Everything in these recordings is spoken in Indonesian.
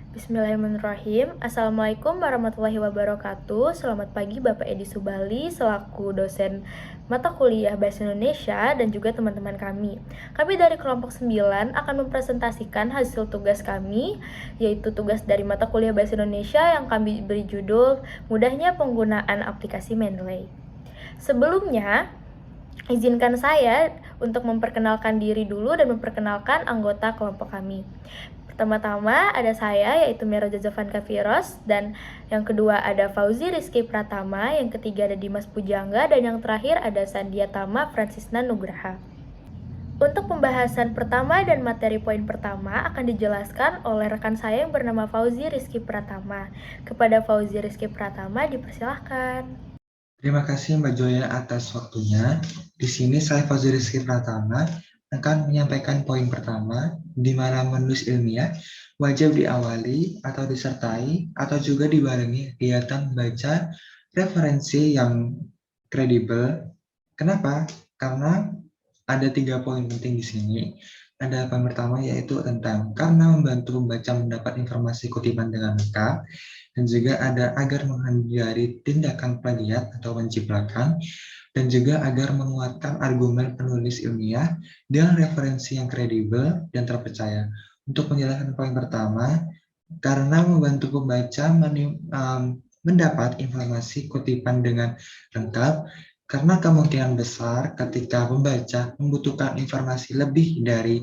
Bismillahirrahmanirrahim. Assalamualaikum warahmatullahi wabarakatuh. Selamat pagi Bapak Edi Subali selaku dosen mata kuliah Bahasa Indonesia dan juga teman-teman kami. Kami dari kelompok 9 akan mempresentasikan hasil tugas kami, yaitu tugas dari mata kuliah Bahasa Indonesia yang kami beri judul Mudahnya Penggunaan Aplikasi Mendeley. Sebelumnya, izinkan saya untuk memperkenalkan diri dulu dan memperkenalkan anggota kelompok kami. Pertama-tama ada saya, yaitu Meroja Zofan Kafiros, dan yang kedua ada Fauzi Rizky Pratama, yang ketiga ada Dimas Pujangga, dan yang terakhir ada Sandia Tama Francisna Nugraha. Untuk pembahasan pertama dan materi poin pertama akan dijelaskan oleh rekan saya yang bernama Fauzi Rizky Pratama. Kepada Fauzi Rizky Pratama dipersilahkan. Terima kasih Mbak Joya atas waktunya. Di sini saya Fauzi Rizky Pratama akan menyampaikan poin pertama, di mana menulis ilmiah wajib diawali atau disertai atau juga dibarengi kegiatan membaca referensi yang kredibel. Kenapa? Karena ada 3 poin penting di sini. Ada poin pertama yaitu tentang karena membantu membaca mendapat informasi kutipan dengan lengkap, dan juga ada agar menghindari tindakan plagiat atau penciplakan, dan juga agar menguatkan argumen penulis ilmiah dengan referensi yang kredibel dan terpercaya. Untuk menjelaskan poin pertama, karena membantu pembaca mendapat informasi kutipan dengan lengkap, karena kemungkinan besar ketika pembaca membutuhkan informasi lebih dari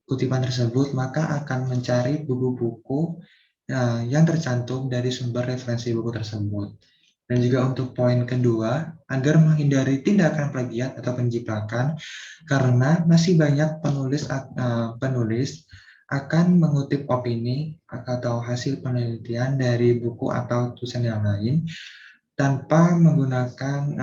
kutipan tersebut, maka akan mencari buku-buku yang tercantum dari sumber referensi buku tersebut. Dan juga untuk poin kedua, agar menghindari tindakan plagiat atau penjiplakan, karena masih banyak penulis akan mengutip opini atau hasil penelitian dari buku atau tulisan yang lain tanpa menggunakan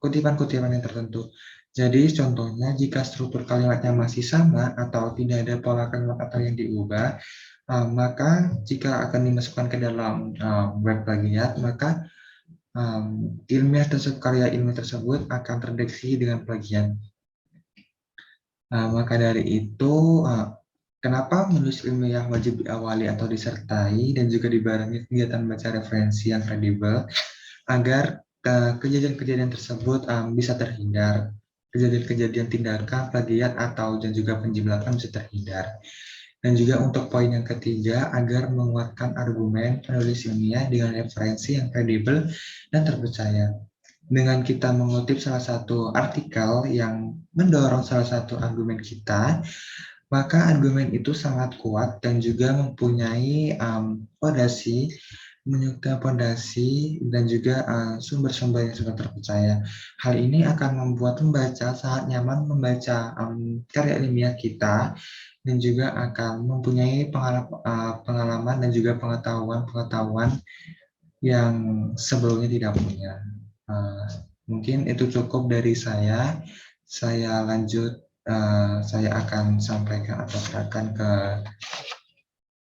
kutipan-kutipan yang tertentu. Jadi contohnya jika struktur kalimatnya masih sama atau tidak ada pola kalimat atau yang diubah, maka jika akan dimasukkan ke dalam web plagiat, maka karya ilmiah tersebut akan terdeteksi dengan plagiat. Maka dari itu, kenapa menulis ilmiah wajib diawali atau disertai dan juga dibarengi kegiatan baca referensi yang kredibel, agar kejadian-kejadian tersebut bisa terhindar. Kejadian-kejadian tindakan, plagiat, atau dan juga penjiplakan bisa terhindar. Dan juga untuk poin yang ketiga, agar menguatkan argumen penulis ilmiah dengan referensi yang kredibel dan terpercaya. Dengan kita mengutip salah satu artikel yang mendorong salah satu argumen kita, maka argumen itu sangat kuat dan juga mempunyai fondasi dan juga sumber-sumber yang sangat terpercaya. Hal ini akan membuat pembaca sangat nyaman membaca karya ilmiah kita, dan juga akan mempunyai pengalaman dan juga pengetahuan yang sebelumnya tidak punya. Mungkin itu cukup dari saya. Saya lanjut, saya akan sampaikan atau serahkan ke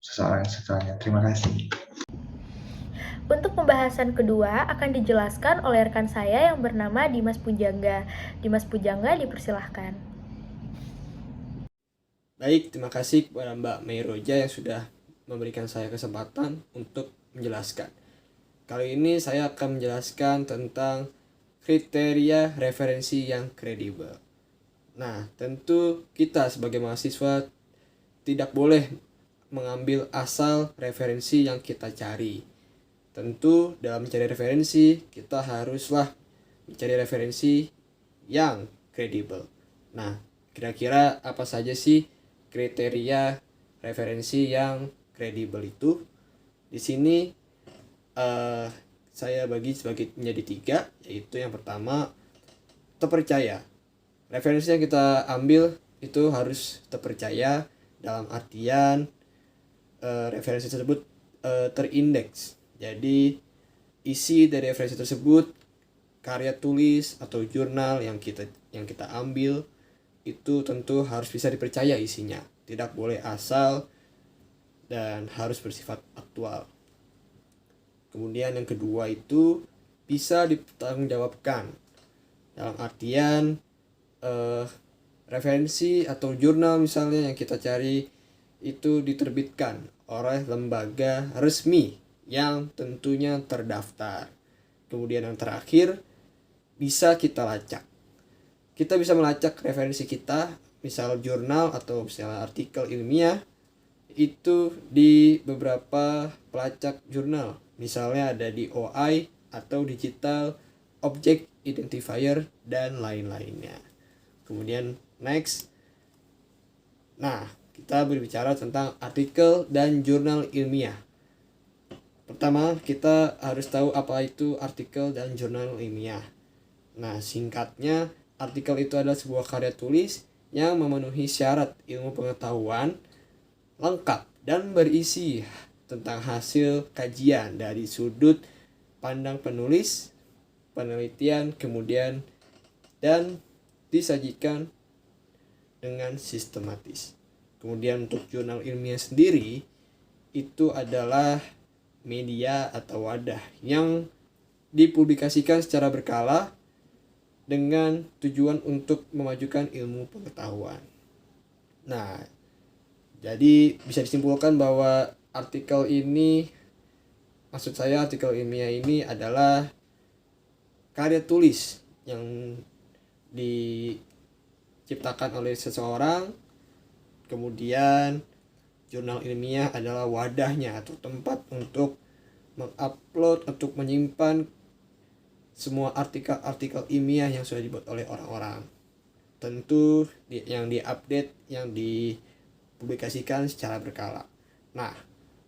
seseorang setelahnya. Terima kasih. Untuk pembahasan kedua akan dijelaskan oleh rekan saya yang bernama Dimas Pujangga. Dimas Pujangga dipersilahkan. Baik, terima kasih kepada Mbak Meiroja yang sudah memberikan saya kesempatan untuk menjelaskan. Kali ini saya akan menjelaskan tentang kriteria referensi yang kredibel. Nah, tentu kita sebagai mahasiswa tidak boleh mengambil asal referensi yang kita cari. Tentu dalam mencari referensi, kita haruslah mencari referensi yang kredibel. Nah, kira-kira apa saja sih kriteria referensi yang kredibel itu? Di sini saya bagi menjadi 3, yaitu yang pertama, terpercaya. Referensi yang kita ambil itu harus terpercaya dalam artian referensi tersebut terindeks. Jadi isi dari referensi tersebut, karya tulis atau jurnal yang kita ambil itu tentu harus bisa dipercaya isinya, tidak boleh asal dan harus bersifat aktual. Kemudian yang kedua itu bisa dipertanggungjawabkan, dalam artian referensi atau jurnal misalnya yang kita cari itu diterbitkan oleh lembaga resmi yang tentunya terdaftar. Kemudian yang terakhir, bisa kita lacak. Kita bisa melacak referensi kita, misal jurnal atau misalnya artikel ilmiah, itu di beberapa pelacak jurnal. Misalnya ada di OI atau Digital Object Identifier dan lain-lainnya. Kemudian next. Nah, kita berbicara tentang artikel dan jurnal ilmiah. Pertama, kita harus tahu apa itu artikel dan jurnal ilmiah. Nah, singkatnya, artikel itu adalah sebuah karya tulis yang memenuhi syarat ilmu pengetahuan lengkap dan berisi tentang hasil kajian dari sudut pandang penulis, penelitian, kemudian dan disajikan dengan sistematis. Kemudian untuk jurnal ilmiah sendiri, itu adalah media atau wadah yang dipublikasikan secara berkala dengan tujuan untuk memajukan ilmu pengetahuan. Nah, jadi bisa disimpulkan bahwa artikel ilmiah ini adalah karya tulis yang diciptakan oleh seseorang. Kemudian jurnal ilmiah adalah wadahnya atau tempat untuk mengupload, untuk menyimpan semua artikel-artikel ilmiah yang sudah dibuat oleh orang-orang. Tentu yang diupdate, yang dipublikasikan secara berkala. Nah,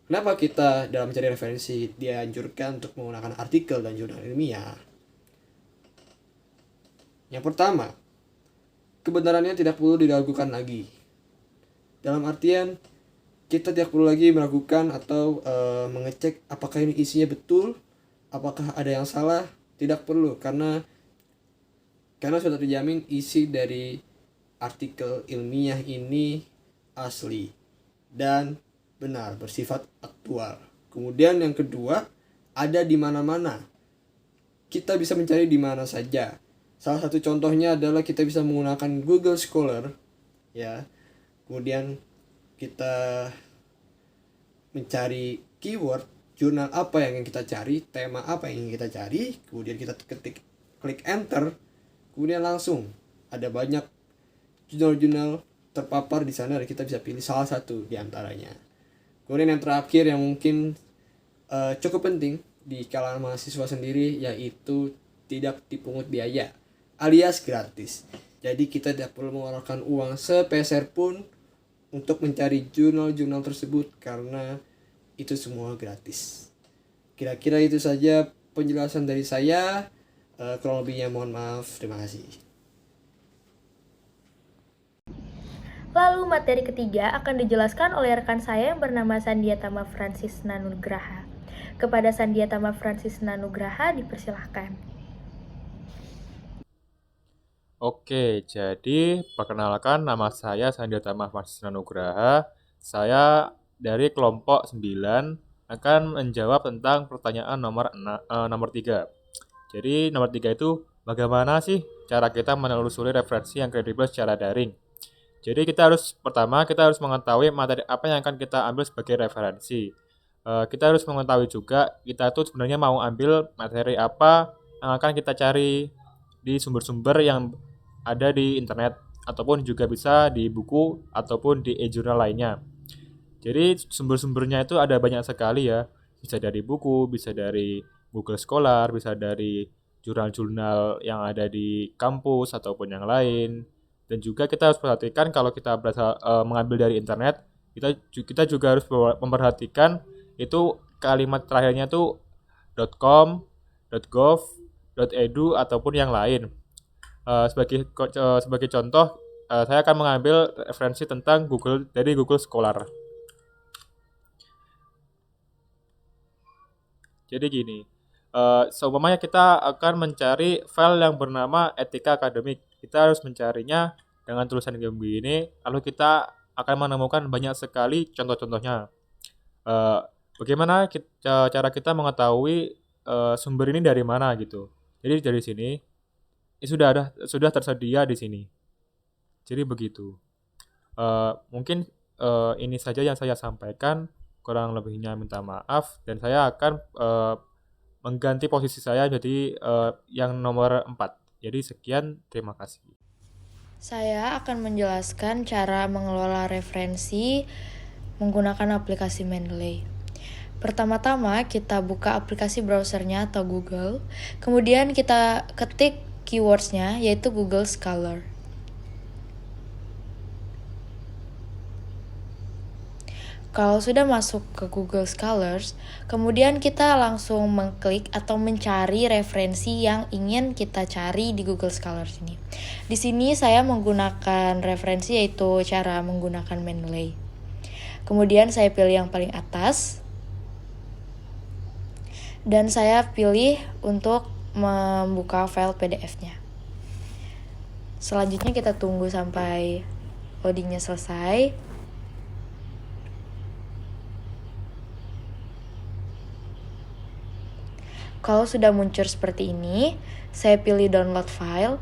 kenapa kita dalam mencari referensi dianjurkan untuk menggunakan artikel dan jurnal ilmiah? Yang pertama, kebenarannya tidak perlu diragukan lagi. Dalam artian, kita tidak perlu lagi meragukan atau mengecek apakah ini isinya betul, apakah ada yang salah. Tidak perlu, karena sudah terjamin isi dari artikel ilmiah ini asli dan benar, bersifat aktual. Kemudian yang kedua, ada di mana-mana. Kita bisa mencari di mana saja. Salah satu contohnya adalah kita bisa menggunakan Google Scholar, ya. Kemudian kita mencari keyword, jurnal apa yang ingin kita cari, tema apa yang ingin kita cari, kemudian kita klik enter, kemudian langsung ada banyak jurnal-jurnal terpapar di sana dan kita bisa pilih salah satu di antaranya. Kemudian yang terakhir yang mungkin cukup penting di kalangan mahasiswa sendiri, yaitu tidak dipungut biaya alias gratis. Jadi kita tidak perlu mengeluarkan uang sepeser pun untuk mencari jurnal-jurnal tersebut karena itu semua gratis. Kira-kira itu saja penjelasan dari saya. Kurang lebihnya mohon maaf. Terima kasih. Lalu materi ketiga akan dijelaskan oleh rekan saya yang bernama Sandiatama Francis Nanugraha. Kepada Sandiatama Francis Nanugraha dipersilahkan. Oke, jadi perkenalkan nama saya Sandiatama Francis Nanugraha. Saya dari kelompok 9 akan menjawab tentang pertanyaan nomor 3. Jadi nomor 3 itu bagaimana sih cara kita menelusuri referensi yang kredibel secara daring? Jadi kita harus mengetahui materi apa yang akan kita ambil sebagai referensi. Kita harus mengetahui juga kita tuh sebenarnya mau ambil materi apa yang akan kita cari di sumber-sumber yang ada di internet ataupun juga bisa di buku ataupun di e-jurnal lainnya. Jadi sumber-sumbernya itu ada banyak sekali ya. Bisa dari buku, bisa dari Google Scholar, bisa dari jurnal-jurnal yang ada di kampus ataupun yang lain. Dan juga kita harus perhatikan kalau kita mengambil dari internet, kita juga harus memperhatikan itu kalimat terakhirnya tuh .com, .gov, .edu ataupun yang lain. Sebagai contoh, saya akan mengambil referensi tentang dari Google Scholar. Jadi gini, seumpamanya kita akan mencari file yang bernama etika akademik. Kita harus mencarinya dengan tulisan yang begini, lalu kita akan menemukan banyak sekali contoh-contohnya. Bagaimana cara kita mengetahui sumber ini dari mana gitu. Jadi dari sini ini sudah tersedia di sini. Jadi begitu. Mungkin ini saja yang saya sampaikan. Kurang lebihnya minta maaf dan saya akan mengganti posisi saya jadi yang nomor 4. Jadi sekian, terima kasih. Saya akan menjelaskan cara mengelola referensi menggunakan aplikasi Mendeley. Pertama-tama kita buka aplikasi browsernya atau Google, kemudian kita ketik keywords-nya yaitu Google Scholar. Kalau sudah masuk ke Google Scholars, kemudian kita langsung mengklik atau mencari referensi yang ingin kita cari di Google Scholars ini. Di sini saya menggunakan referensi yaitu cara menggunakan Mendeley. Kemudian saya pilih yang paling atas. Dan saya pilih untuk membuka file PDF-nya. Selanjutnya kita tunggu sampai loadingnya selesai. Kalau sudah muncul seperti ini, saya pilih download file.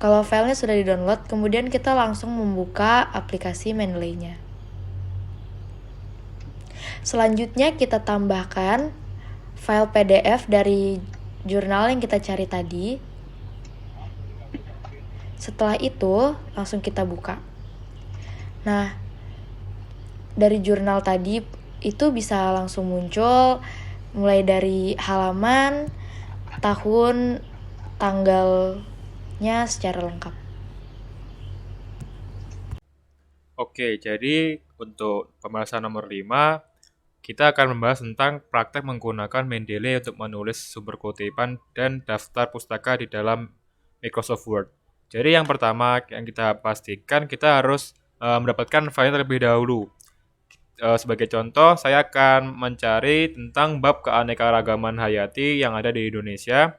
Kalau filenya sudah di-download, kemudian kita langsung membuka aplikasi Mendeley-nya. Selanjutnya kita tambahkan file PDF dari jurnal yang kita cari tadi. Setelah itu, langsung kita buka. Nah, dari jurnal tadi itu bisa langsung muncul mulai dari halaman, tahun, tanggalnya secara lengkap. Oke, jadi untuk pembahasan nomor 5, kita akan membahas tentang praktek menggunakan Mendeley untuk menulis sumber kutipan dan daftar pustaka di dalam Microsoft Word. Jadi yang pertama yang kita pastikan kita harus mendapatkan file terlebih dahulu. Sebagai contoh, saya akan mencari tentang bab keanekaragaman hayati yang ada di Indonesia.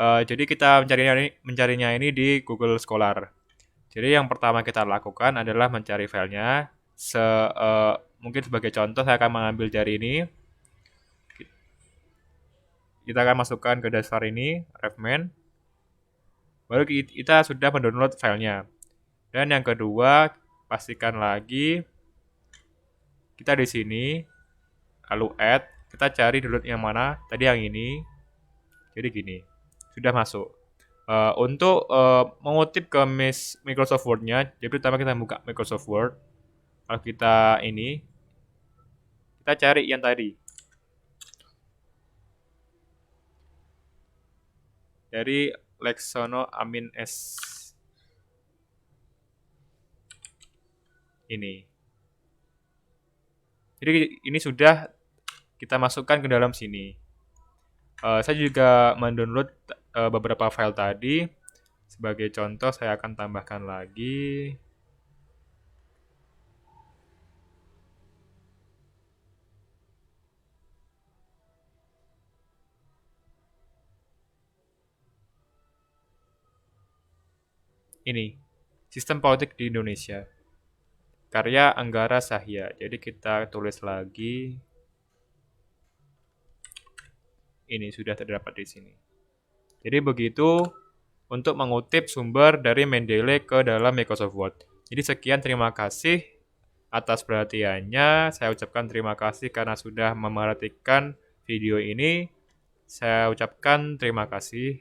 Jadi kita mencarinya ini di Google Scholar. Jadi yang pertama kita lakukan adalah mencari filenya. Mungkin sebagai contoh saya akan mengambil dari ini. Kita akan masukkan ke dasar ini, refman. Baru kita sudah mendownload filenya. Dan yang kedua, pastikan lagi kita di sini, lalu add, kita cari download yang mana, tadi yang ini, jadi gini, sudah masuk. Untuk mengutip ke Microsoft Word-nya, jadi pertama kita buka Microsoft Word, kalau kita ini, kita cari yang tadi. Dari Laksono Amin S. Ini. Jadi ini sudah kita masukkan ke dalam sini. Saya juga mendownload beberapa file tadi. Sebagai contoh saya akan tambahkan lagi. Ini, Sistem Politik di Indonesia. Karya Anggara Sahya. Jadi kita tulis lagi. Ini sudah terdapat di sini. Jadi begitu untuk mengutip sumber dari Mendeley ke dalam Microsoft Word. Jadi sekian, terima kasih atas perhatiannya. Saya ucapkan terima kasih karena sudah memerhatikan video ini. Saya ucapkan terima kasih.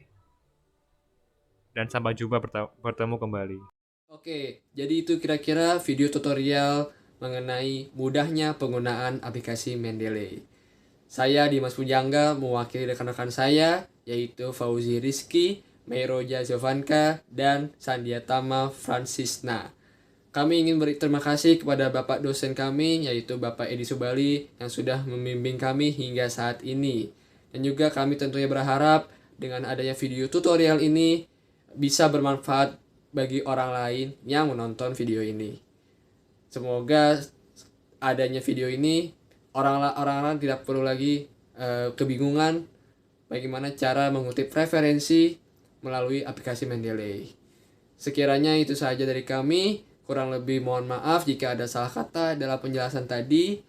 Dan sampai jumpa bertemu kembali. Oke, jadi itu kira-kira video tutorial mengenai mudahnya penggunaan aplikasi Mendeley. Saya Dimas Pujangga mewakili rekan-rekan saya, yaitu Fauzi Rizky, Meiroja Jovanka, dan Sandiatama Francisna. Kami ingin berterima kasih kepada Bapak dosen kami, yaitu Bapak Edi Subali, yang sudah membimbing kami hingga saat ini. Dan juga kami tentunya berharap dengan adanya video tutorial ini bisa bermanfaat bagi orang lain yang menonton video ini. Semoga adanya video ini orang-orang tidak perlu lagi kebingungan bagaimana cara mengutip referensi melalui aplikasi Mendeley. Sekiranya itu saja dari kami. Kurang lebih mohon maaf jika ada salah kata dalam penjelasan tadi.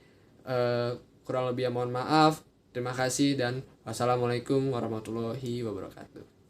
Kurang lebih mohon maaf. Terima kasih dan wassalamualaikum warahmatullahi wabarakatuh.